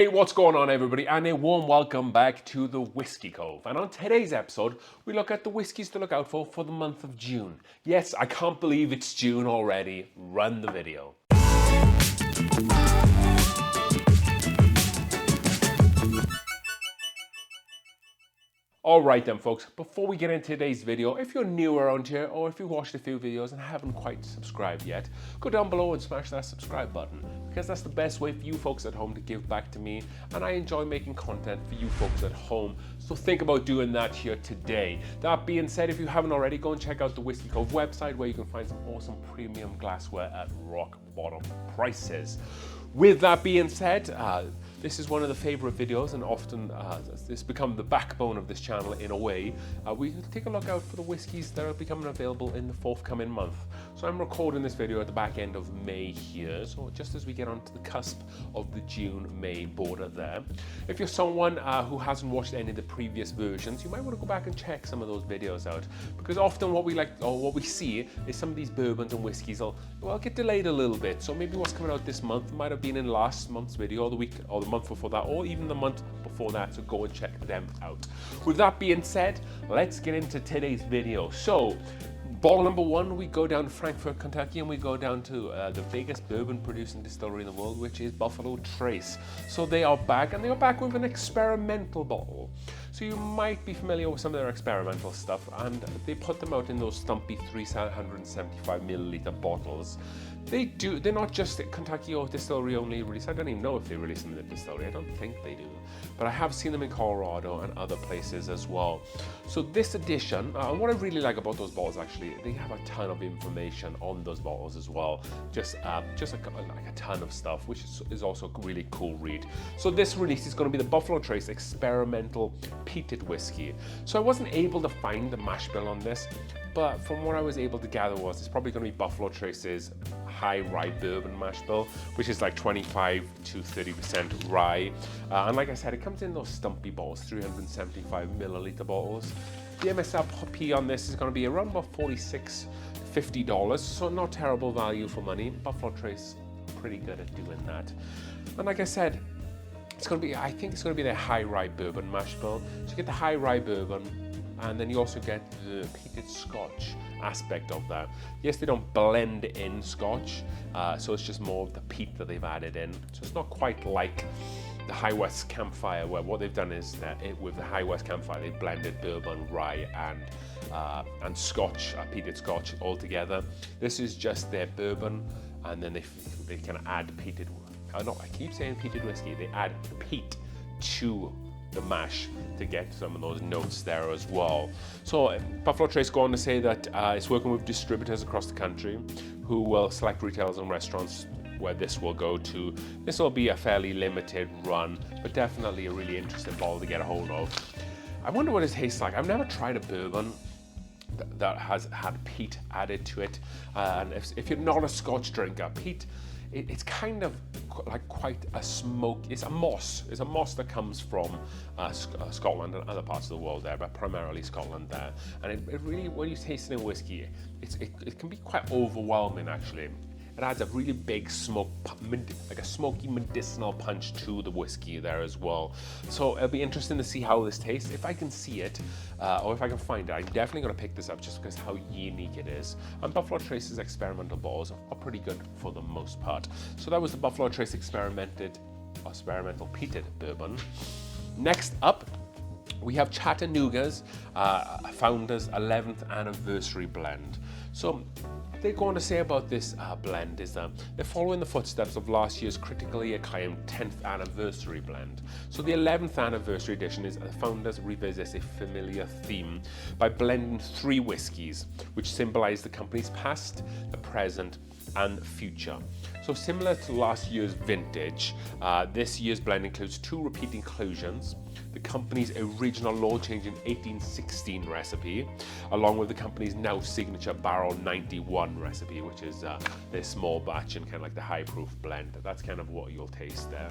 Hey, what's going on everybody, and a warm welcome back to the Whiskey Cove. And on today's episode, we look at the whiskies to look out for the month of June. Yes, I can't believe it's June already. Run the video. Alright then folks, before we get into today's video, if you're new around here or if you've watched a few videos and haven't quite subscribed yet, go down below and smash that subscribe button, because that's the best way for you folks at home to give back to me, and I enjoy making content for you folks at home, so think about doing that here today. That being said, if you haven't already, go and check out the Whiskey Cove website where you can find some awesome premium glassware at rock bottom prices. With that being said, this is one of the favorite videos, and often it's become the backbone of this channel in a way. We take a look out for the whiskies that are becoming available in the forthcoming month. So I'm recording this video at the back end of May here, so just as we get onto the cusp of the June-May border there. If you're someone who hasn't watched any of the previous versions, you might want to go back and check some of those videos out, because often what we see is some of these bourbons and whiskies will get delayed a little bit. So maybe what's coming out this month might have been in last month's video, or the week or the month before that, or even the month before that, so go and check them out. With that being said, let's get into today's video. So bottle number one, we go down to Frankfort, Kentucky, and we go down to the biggest bourbon producing distillery in the world, which is Buffalo Trace. So they are back, and they are back with an experimental bottle. So you might be familiar with some of their experimental stuff, and they put them out in those stumpy 375 milliliter bottles. They're not just at Kentucky or distillery only release. I don't even know if they release them in the distillery. I don't think they do. But I have seen them in Colorado and other places as well. So this edition, what I really like about those bottles, actually, they have a ton of information on those bottles as well. Just like a ton of stuff, which is also a really cool read. So this release is going to be the Buffalo Trace Experimental Peated Whiskey. So I wasn't able to find the mash bill on this, but from what I was able to gather was it's probably going to be Buffalo Trace's high rye bourbon mash bill, which is like 25 to 30% rye. And like I said, it comes in those stumpy bottles, 375 milliliter bottles. The MSRP on this is going to be around about $46, $50, so not terrible value for money. Buffalo Trace pretty good at doing that. And like I said, I think it's going to be their high rye bourbon mash bill. So you get the high rye bourbon, and then you also get the peated Scotch aspect of that. Yes, they don't blend in Scotch, so it's just more of the peat that they've added in. So it's not quite like the High West Campfire, where what they've done is with the High West Campfire, they've blended bourbon, rye, and Scotch, peated Scotch all together. This is just their bourbon, and then they can add peated. I keep saying peated whiskey. They add peat to the mash to get some of those notes there as well. So Buffalo Trace go on to say that it's working with distributors across the country who will select retailers and restaurants where this will go to. This will be a fairly limited run, but definitely a really interesting bottle to get a hold of. I wonder what it tastes like. I've never tried a bourbon that has had peat added to it, and if you're not a Scotch drinker, peat, it's kind of like quite a smoke. It's a moss that comes from Scotland and other parts of the world there, but primarily Scotland there. And it really, when you taste it in whiskey, it can be quite overwhelming actually. It adds a really big like a smoky medicinal punch to the whiskey there as well. So it'll be interesting to see how this tastes. If I can see it, or if I can find it, I'm definitely going to pick this up just because how unique it is. And Buffalo Trace's experimental bottles are pretty good for the most part. So that was the Buffalo Trace experimental peated bourbon. Next up, we have Chattanooga's founder's 11th anniversary blend. So they're going to say about this blend is that they're following the footsteps of last year's critically acclaimed 10th anniversary blend. So the 11th anniversary edition is the founders revisits a familiar theme by blending 3 whiskies, which symbolize the company's past, the present, and future. So similar to last year's vintage, this year's blend includes 2 repeat inclusions, the company's original law-changing 1816 recipe, along with the company's now signature Barrel 91 recipe, which is their small batch and kind of like the high-proof blend. That's kind of what you'll taste there.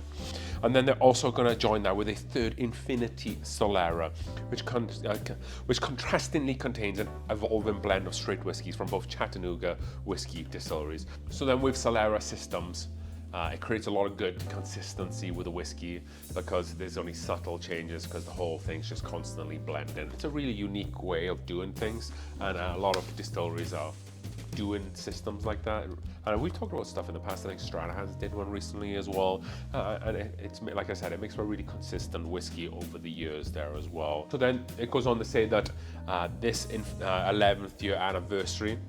And then they're also going to join that with a 3rd Infinity Solera, which contrastingly contains an evolving blend of straight whiskies from both Chattanooga whiskey distilleries. So then with Solera Systems, It creates a lot of good consistency with the whiskey because there's only subtle changes because the whole thing's just constantly blending. It's a really unique way of doing things, and a lot of distilleries are doing systems like that. And we've talked about stuff in the past. I think Stranahan's did one recently as well. And it's like I said, it makes for a really consistent whiskey over the years there as well. So then it goes on to say that this 11th year anniversary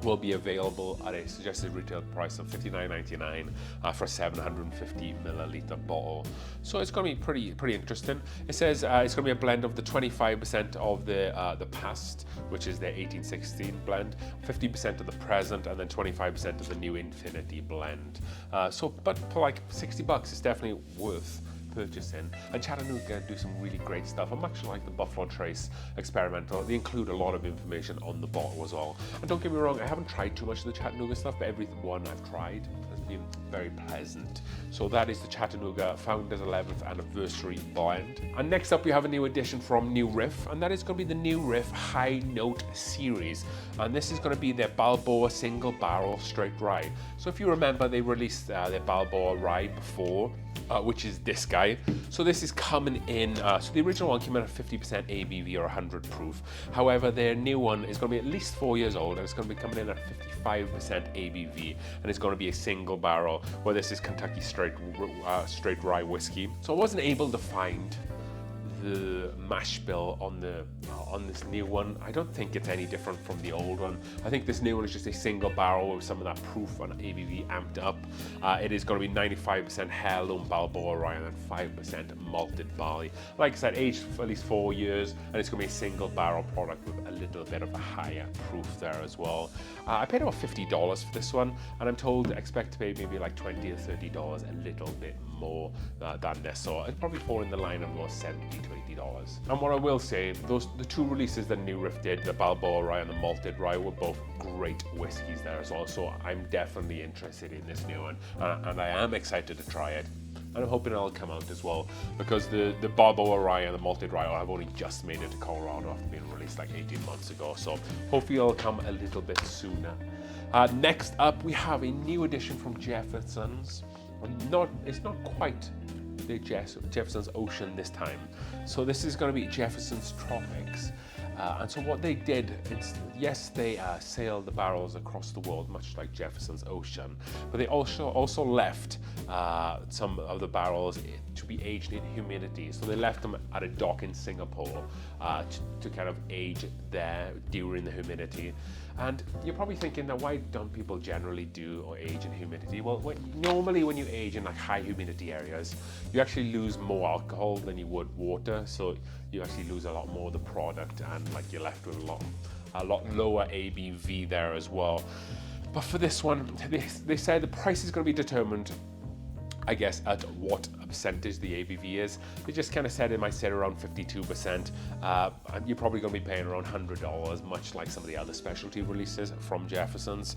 will be available at a suggested retail price of $59.99 for a 750 milliliter bottle. So it's going to be pretty interesting. It says it's going to be a blend of the 25% of the past, which is the 1816 blend, 50% of the present, and then 25% of the new Infinity blend. But for like $60, it's definitely worth purchasing. And Chattanooga do some really great stuff. I'm actually like the Buffalo Trace experimental. They include a lot of information on the bottle as well. And don't get me wrong, I haven't tried too much of the Chattanooga stuff, but every one I've tried has been very pleasant. So that is the Chattanooga Founders 11th Anniversary blend. And next up we have a new addition from New Riff, and that is going to be the New Riff High Note series. And this is going to be their Balboa single barrel straight rye. So if you remember, they released their Balboa rye before, which is this guy. So this is coming in, so the original one came in at 50% ABV or 100 proof. However, their new one is going to be at least 4 years old, and it's going to be coming in at 55% ABV, and it's going to be a single barrel, where this is Kentucky straight rye whiskey. So I wasn't able to find the mash bill on this new one. I don't think it's any different from the old one. I think this new one is just a single barrel with some of that proof and ABV amped up. It is going to be 95% heirloom Balboa rye and then 5% malted barley. Like I said, aged for at least 4 years, and it's going to be a single barrel product with a little bit of a higher proof there as well. I paid about $50 for this one, and I'm told to expect to pay maybe like $20 or $30, a little bit more than this. So it'd probably fall in the line of about $70 to $80. And what I will say, the two releases that New Riff did, the Balboa rye and the malted rye, were both great whiskies there as well. So I'm definitely interested in this new one, and I am excited to try it. And I'm hoping it'll come out as well, because the Balboa rye and the malted rye have only just made it to Colorado after being released like 18 months ago. So hopefully it'll come a little bit sooner. Next up, we have a new addition from Jefferson's. It's not quite the Jefferson's Ocean this time. So this is going to be Jefferson's Tropics. And so what they did, yes, they sailed the barrels across the world, much like Jefferson's Ocean, but they also left some of the barrels to be aged in humidity. So they left them at a dock in Singapore to kind of age there during the humidity. And you're probably thinking, that why don't people generally do or age in humidity? Well, normally when you age in like high humidity areas, you actually lose more alcohol than you would water. So you actually lose a lot more of the product, and like you're left with a lot lower ABV there as well. But for this one, they said the price is going to be determined, I guess, at what percentage the ABV is. They just kind of said it might sit around 52%. You're probably going to be paying around $100, much like some of the other specialty releases from Jefferson's.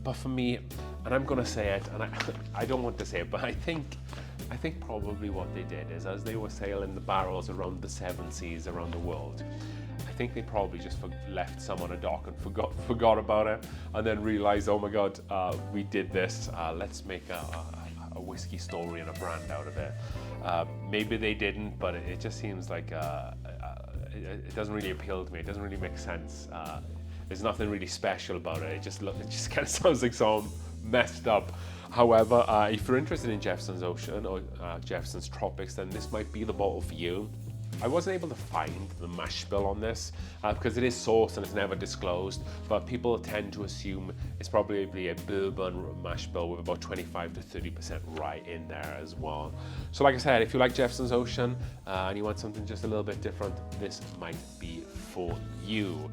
But for me, and I'm going to say it, and I don't want to say it, but I think probably what they did is, as they were sailing the barrels around the 7 seas around the world, I think they probably just left some on a dock and forgot about it, and then realized, oh my God, we did this. Let's make a whiskey story and a brand out of it. Maybe they didn't, but it just seems like it doesn't really appeal to me. It doesn't really make sense. There's nothing really special about it. It just kind of sounds like some messed up. However, if you're interested in Jefferson's Ocean or Jefferson's Tropics, then this might be the bottle for you. I wasn't able to find the mash bill on this because it is sourced and it's never disclosed, but people tend to assume it's probably a bourbon mash bill with about 25 to 30% rye in there as well. So like I said, if you like Jefferson's Ocean and you want something just a little bit different, this might be for you.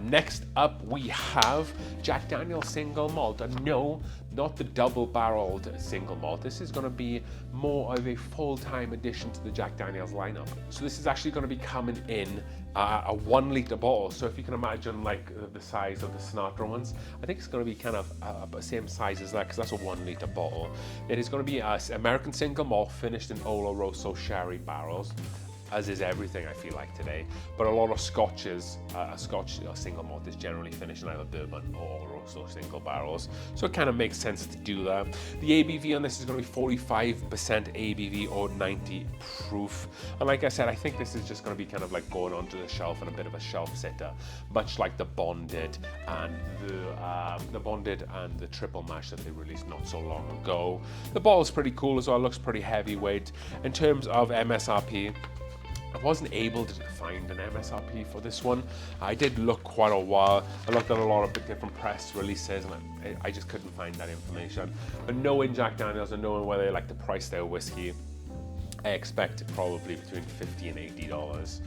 Next up, we have Jack Daniel's single malt. And no, not the double-barreled single malt. This is going to be more of a full-time addition to the Jack Daniel's lineup. So this is actually going to be coming in a 1 liter bottle. So if you can imagine like the size of the Sinatra ones, I think it's going to be kind of the same size as that, because that's a 1 liter bottle. It is going to be American single malt finished in Oloroso sherry barrels. as is everything I feel like today. But a lot of scotches, a scotch single malt is generally finished in either bourbon or also single barrels. So it kind of makes sense to do that. The ABV on this is going to be 45% ABV or 90 proof. And like I said, I think this is just going to be kind of like going onto the shelf and a bit of a shelf sitter, much like the Bonded and the Bonded and the triple mash that they released not so long ago. The bottle is pretty cool as well. It looks pretty heavyweight. In terms of MSRP, I wasn't able to find an MSRP for this one. I did look quite a while. I looked at a lot of different press releases and I just couldn't find that information. But knowing Jack Daniels and knowing where they like to price their whiskey, I expect probably between $50 and $80.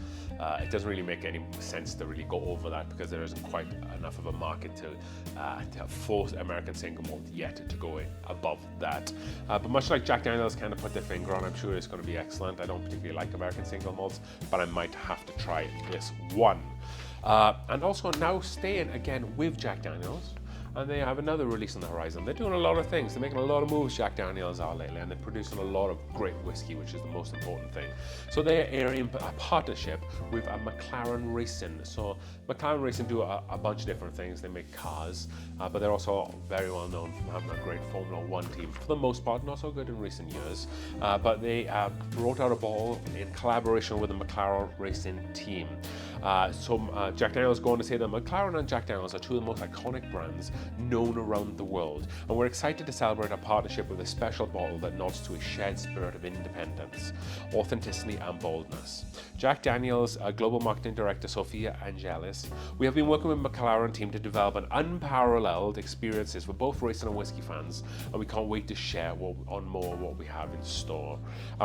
It doesn't really make any sense to really go over that because there isn't quite enough of a market to force American single malt yet to go above that. But much like Jack Daniels kind of put their finger on, I'm sure it's going to be excellent. I don't particularly like American single malts, but I might have to try this one. And also now staying again with Jack Daniels, and they have another release on the horizon. They're doing a lot of things. They're making a lot of moves, Jack Daniels are lately, and they're producing a lot of great whiskey, which is the most important thing. So they're in a partnership with a McLaren Racing. So McLaren Racing do a bunch of different things. They make cars, but they're also very well known for having a great Formula One team, for the most part, not so good in recent years. But they brought out a bottle in collaboration with the McLaren Racing team. Jack Daniels is going to say that McLaren and Jack Daniels are two of the most iconic brands known around the world, and we're excited to celebrate our partnership with a special bottle that nods to a shared spirit of independence, authenticity and boldness. Jack Daniels, Global Marketing Director Sophia Angelis, we have been working with McLaren team to develop an unparalleled experiences for both racing and whiskey fans, and we can't wait to share more what we have in store.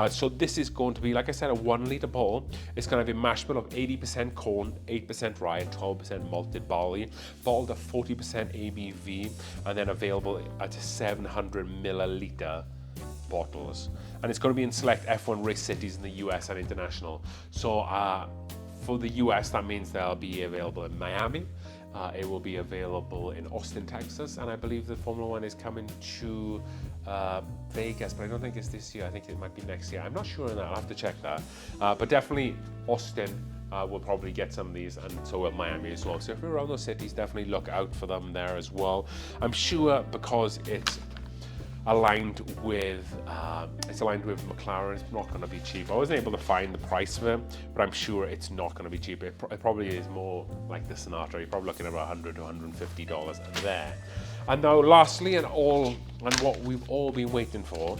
So this is going to be, like I said, a 1 litre bottle. It's going to have a mash bill of 80% corn, 8% rye, and 12% malted barley, bottled at 40% ABV, and then available at 700 milliliter bottles. And it's going to be in select F1 race cities in the US and international. So for the US, that means they'll be available in Miami. It will be available in Austin, Texas, and I believe the Formula One is coming to Vegas, but I don't think it's this year. I think it might be next year. I'm not sure on that. I'll have to check that. But definitely Austin will probably get some of these, and so will Miami as well. So if you're around those cities, definitely look out for them there as well. I'm sure because it's aligned with McLaren, it's not going to be cheap. I wasn't able to find the price of it, but I'm sure it's not going to be cheap. It probably is more like the Sinatra. You're probably looking at about $100 to $150 there. And now lastly, and what we've all been waiting for,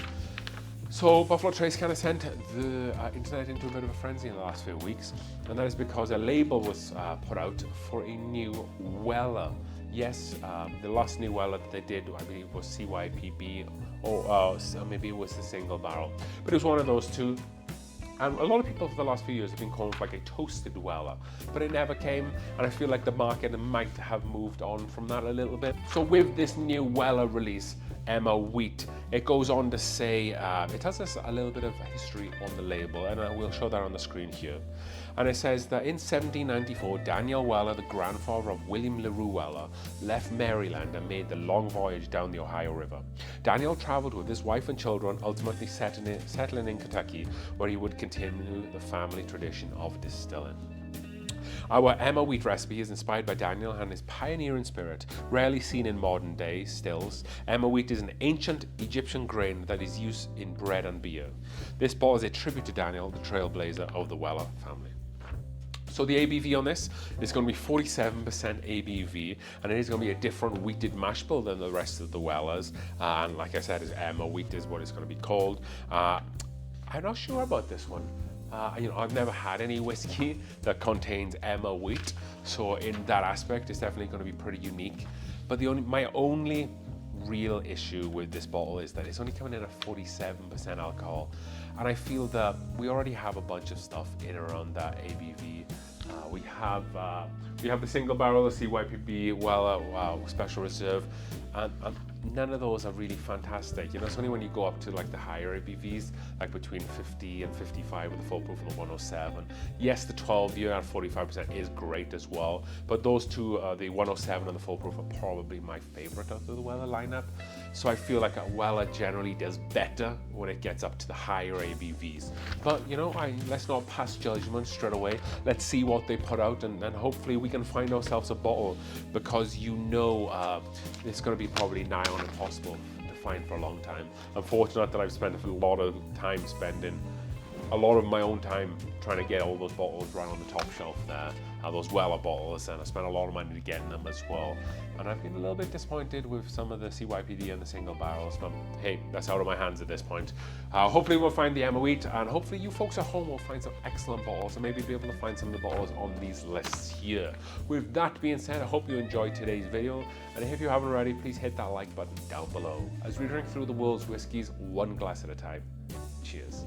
so Buffalo Trace kind of sent the internet into a bit of a frenzy in the last few weeks, and that is because a label was put out for a new Weller. Yes, the last new Weller that they did, I believe, was CYPB, or maybe it was the single barrel, but it was one of those two. And a lot of people for the last few years have been calling for like a toasted Weller, but it never came, and I feel like the market might have moved on from that a little bit. So with this new Weller release, Ema Wheat, it goes on to say, it has a little bit of history on the label, and I will show that on the screen here. And it says that in 1794, Daniel Weller, the grandfather of William LaRue Weller, left Maryland and made the long voyage down the Ohio River. Daniel traveled with his wife and children, ultimately settling in Kentucky, where he would continue the family tradition of distilling. Our Ema Wheat recipe is inspired by Daniel and his pioneering spirit, rarely seen in modern day stills. Ema Wheat is an ancient Egyptian grain that is used in bread and beer. This bottle is a tribute to Daniel, the trailblazer of the Weller family. So the ABV on this is going to be 47% ABV, and it is going to be a different wheated mash bill than the rest of the Wellers. And like I said, Ema Wheat is what it's going to be called. I'm not sure about this one. I've never had any whiskey that contains Ema Wheat, so in that aspect, it's definitely going to be pretty unique. But my only real issue with this bottle is that it's only coming in at 47% alcohol, and I feel that we already have a bunch of stuff in around that ABV. We have the single barrel, the CYPB, Weller Special Reserve, and none of those are really fantastic. It's only when you go up to like the higher ABVs, like between 50 and 55 with the full proof of the 107. Yes, the 12-year at 45% is great as well, but those two, the 107 and the full proof, are probably my favorite out of the Weller lineup. so I feel like a Weller generally does better when it gets up to the higher ABVs. But you know, let's not pass judgment straight away. Let's see what they put out, and hopefully we can find ourselves a bottle, because you know it's going to be probably nigh on impossible to find for a long time. I'm fortunate that I've spent a lot of time spending a lot of my own time trying to get all those bottles right on the top shelf there, those Weller bottles, and I spent a lot of money to get them as well. And I've been a little bit disappointed with some of the CYPD and the single barrels, but hey, that's out of my hands at this point. Hopefully we'll find the Ema wheat, and hopefully you folks at home will find some excellent bottles, and maybe be able to find some of the bottles on these lists here. With that being said, I hope you enjoyed today's video, and if you haven't already, please hit that like button down below as we drink through the world's whiskies one glass at a time. Cheers.